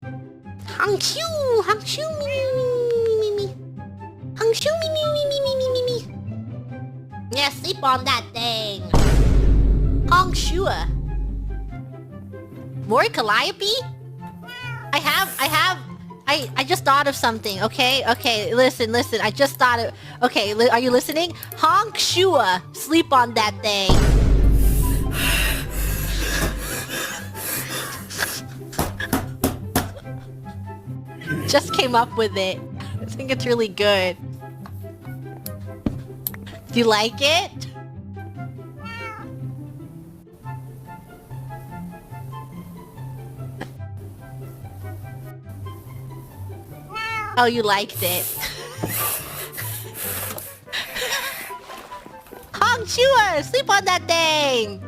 Honk shoo, honk shoo, me me me me me. Honk shoo, me me me me me me me. Yeah, sleep on that thing. Honk shoo. More calliope? I just thought of something, okay? Okay, listen, I just thought of... Okay, are you listening? Honk shua, sleep on that thing. Just came up with it. I think it's really good. Do you like it? Oh, you liked it. Honk shua, sleep on that thing.